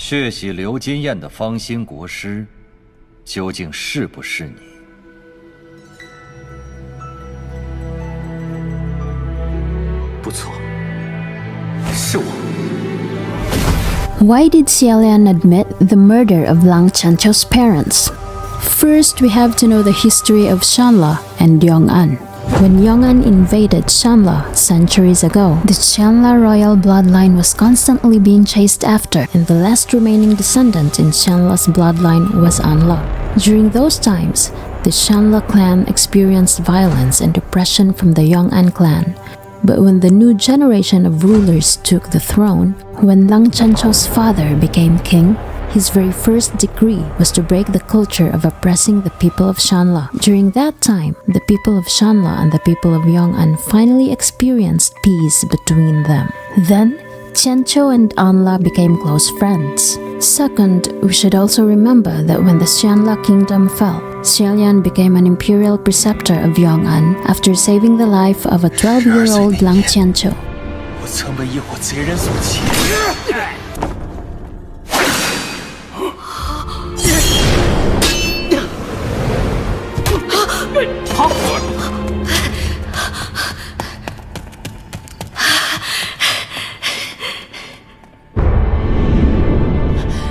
血洗流金宴的芳心国师，究竟是不是你？不错，是我。 Why did XIE Lian admit the murder of Lang Qianqiu's parents? First, we have to know the history of Shanla and Yong'an. When Yong'an invaded Shanla centuries ago, the Shanla royal bloodline was constantly being chased after, and the last remaining descendant in Shanla's bloodline was Anla. During those times, the Shanla clan experienced violence and oppression from the Yong'an clan. But when the new generation of rulers took the throne, when Lang Qianqiu's father became king, his very first decree was to break the culture of oppressing the people of Shanla. During that time, the people of Shanla and the people of Yong'an finally experienced peace between them. Then, Qianqiu and Anla became close friends. Second, we should also remember that when the Shanla kingdom fell, XIE Lian became an imperial preceptor of Yong'an after saving the life of a 12-year-old Lang Qianqiu. 我曾为一伙贼人所欺。好。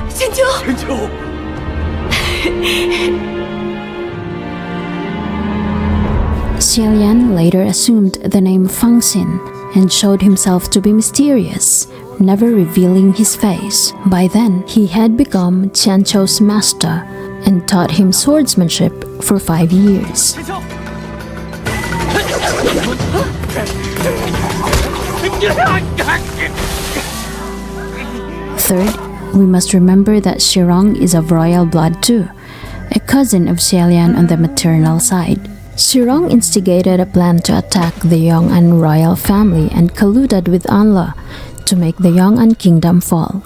千秋。XIE Lian later assumed the name Fangxin and showed himself to be mysterious, never revealing his face. By then, he had become Qianqiu's master and taught him swordsmanship for 5 years. Third, we must remember that Shalang is of royal blood too, a cousin of XIE Lian on the maternal side. Shalang instigated a plan to attack the Yong'an royal family and colluded with Anla to make the Yong'an kingdom fall.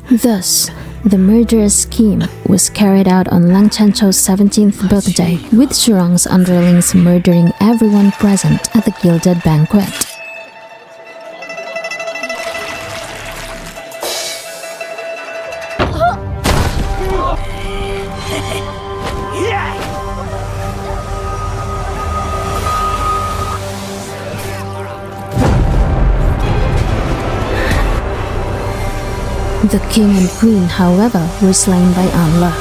Thus, the murderous scheme was carried out on Lang Qianqiu's 17th birthday, with Shalang's underlings murdering everyone present at the gilded banquet. The king and queen, however, were slain by Anla.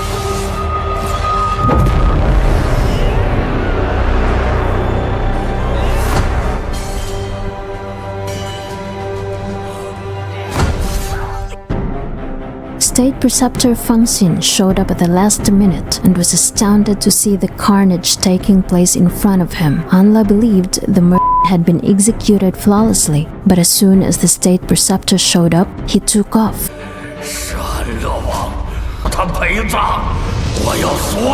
State Preceptor Fangxin showed up at the last minute and was astounded to see the carnage taking place in front of him. Anla believed the murder had been executed flawlessly, but as soon as the State Preceptor showed up, he took off.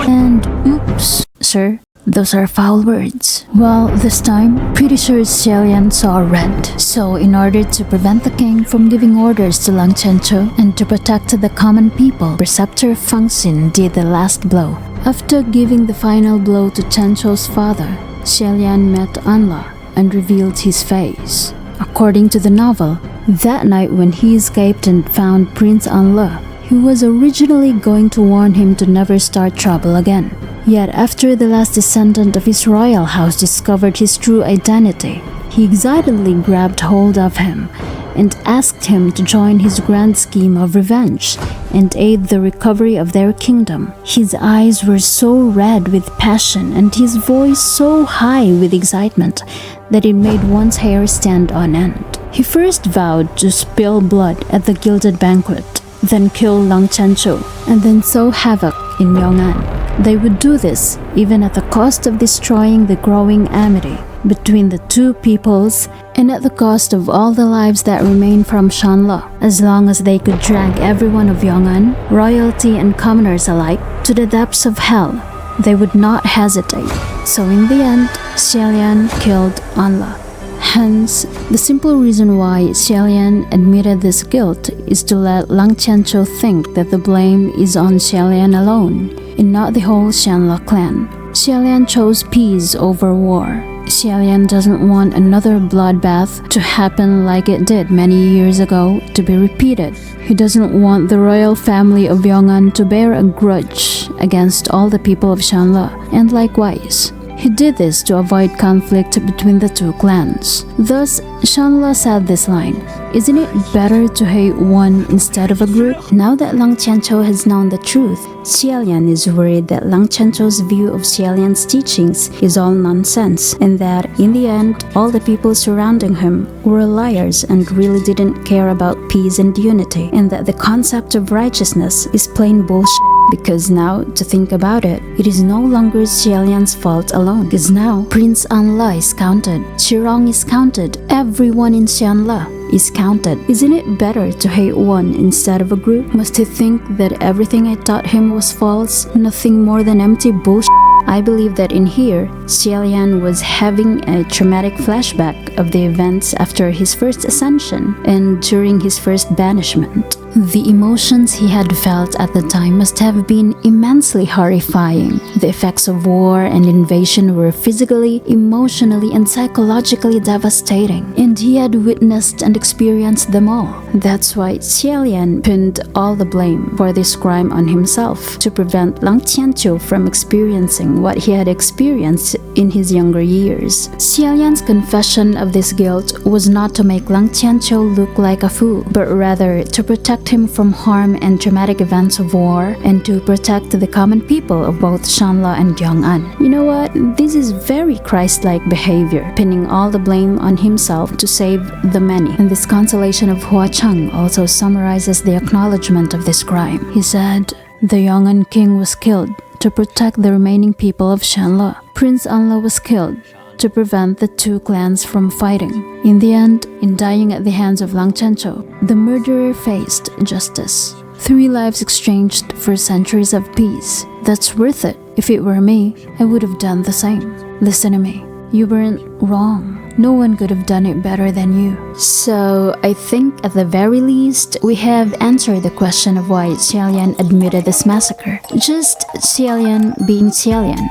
And oops, sir, those are foul words. Well, this time, pretty sure XIE Lian saw red. So, in order to prevent the king from giving orders to Lang Qianqiu and to protect the common people, Preceptor Fangxin did the last blow. After giving the final blow to Qianqiu's father, XIE Lian met Anla and revealed his face. According to the novel, that night when he escaped and found Prince Anla, he was originally going to warn him to never start trouble again. Yet after the last descendant of his royal house discovered his true identity, he excitedly grabbed hold of him and asked him to join his grand scheme of revenge and aid the recovery of their kingdom. His eyes were so red with passion and his voice so high with excitement that it made one's hair stand on end. He first vowed to spill blood at the gilded banquet, then kill Lang Qianqiu, and then sow havoc in Yong'an. They would do this even at the cost of destroying the growing amity between the two peoples and at the cost of all the lives that remain from Shanla. As long as they could drag everyone of Yong'an, royalty and commoners alike, to the depths of hell, they would not hesitate. So in the end, XIE Lian killed Anla. Hence, the simple reason why XIE Lian admitted this guilt is to let Lang Qianqiu think that the blame is on XIE Lian alone, and not the whole Shanla clan. XIE Lian chose peace over war, Xie Lian doesn't want another bloodbath to happen like it did many years ago to be repeated. He doesn't want the royal family of Yong'an to bear a grudge against all the people of Shanla, and likewise. He did this to avoid conflict between the two clans. Thus, Shanla said this line, "Isn't it better to hate one instead of a group?" Now that Lang Qianqiu has known the truth, Xie Lian is worried that Lang Qianqiu's view of Xie Lian's teachings is all nonsense, and that, in the end, all the people surrounding him were liars and really didn't care about peace and unity, and that the concept of righteousness is plain bullshit. Because now, to think about it, it is no longer Xie Lian's fault alone. Because now, Prince Anla is counted, Shalang is counted, everyone in Xianla is counted. Isn't it better to hate one instead of a group? Must he think that everything I taught him was false, nothing more than empty bullshit? I believe that in here, Xie Lian was having a traumatic flashback of the events after his first ascension and during his first banishment. The emotions he had felt at the time must have been immensely horrifying. The effects of war and invasion were physically, emotionally, and psychologically devastating, and he had witnessed and experienced them all. That's why Xie Lian pinned all the blame for this crime on himself to prevent Lang Qianqiu from experiencing what he had experienced in his younger years. Xie Lian's confession of this guilt was not to make Lang Qianqiu look like a fool, but rather to protect him from harm and traumatic events of war, and to protect the common people of both Shanla and Yong'an. You know what? This is very Christ-like behavior, pinning all the blame on himself to save the many. And this consolation of Hua Chang also summarizes the acknowledgement of this crime. He said, "The Yong'an king was killed to protect the remaining people of Shanla. Prince Anla was killed to prevent the two clans from fighting. In the end, in dying at the hands of Lang Qianqiu, the murderer faced justice. 3 lives exchanged for centuries of peace. That's worth it. If it were me, I would have done the same. Listen to me. You weren't wrong. No one could have done it better than you." So, I think at the very least, we have answered the question of why Xie Lian admitted this massacre. Just Xie Lian being Xie Lian.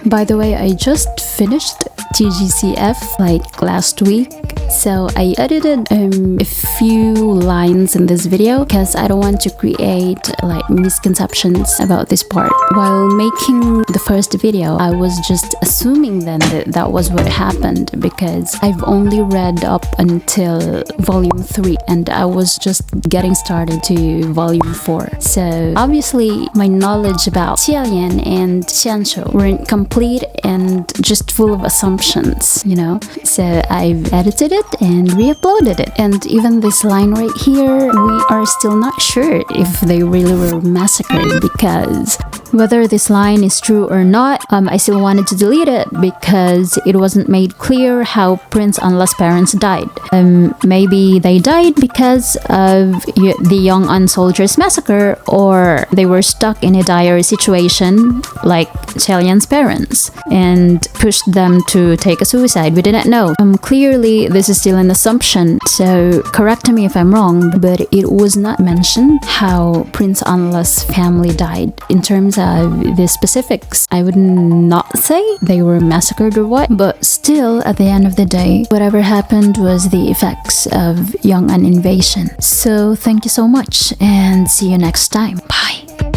By the way, I just finished TGCF like last week, so I edited a few lines in this video because I don't want to create like misconceptions about this part. While making the first video, I was just assuming then that that was what happened because I've only read up until volume 3 and I was just getting started to volume 4. So obviously my knowledge about Xie Lian and Qianqiu weren't complete and just full of assumptions, you know? So I've edited it and re-uploaded it. And even this line right here, we are still not sure if they really were massacred because whether this line is true or not, I still wanted to delete it because it wasn't made clear how Prince Anla's parents died. Maybe they died because of the Yong'an soldiers massacre, or they were stuck in a dire situation like Xie Lian's parents and pushed them to take a suicide. We didn't know. Clearly, this is still an assumption, so correct me if I'm wrong, but it was not mentioned how Prince Anla's family died. In terms of the specifics, I would not say they were massacred or what, but still, at the end of the day, whatever happened was the effects of Yong'an invasion. So thank you so much, and see you next time. Bye!